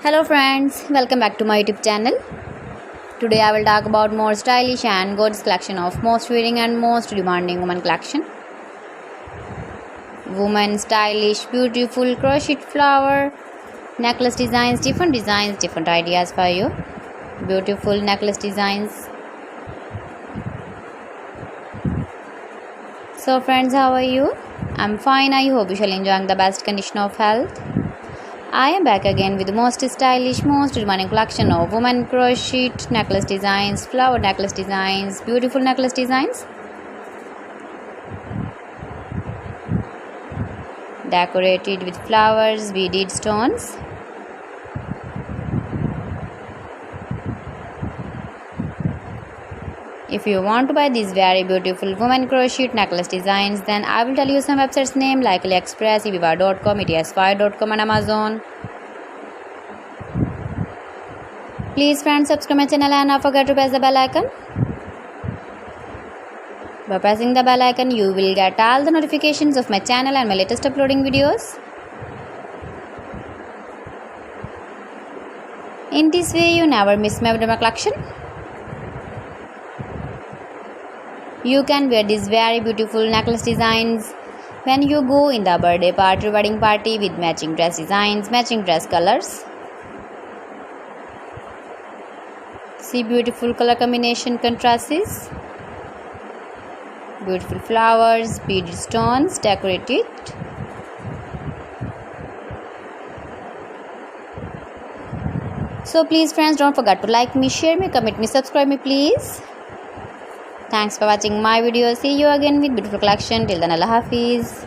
Hello friends, welcome back to my YouTube channel. Today I will talk about more stylish and gorgeous collection of most wearing and most demanding women collection. Women stylish, beautiful crocheted flower necklace designs, different ideas for you. Beautiful necklace designs. So friends, how are you? I'm fine. I hope you shall enjoying the best condition of health. I am back again with the most stylish, most demanding collection of women crochet necklace designs, flower necklace designs, beautiful necklace designs, decorated with flowers, beaded stones. If you want to buy these very beautiful women crochet necklace designs, then I will tell you some websites name like AliExpress, eBay.com, ets5.com and Amazon. Please friends, subscribe my channel and don't forget to press the bell icon. By pressing the bell icon, you will get all the notifications of my channel and my latest uploading videos. In this way, you never miss my collection. You can wear these very beautiful necklace designs when you go in the birthday party, wedding party with matching dress designs, matching dress colors. See beautiful color combination contrasts. Beautiful flowers, beaded stones, decorated. So please friends, don't forget to like me, share me, comment me, subscribe me please. Thanks for watching my video. See you again with beautiful collection. Till then, Allah Hafiz.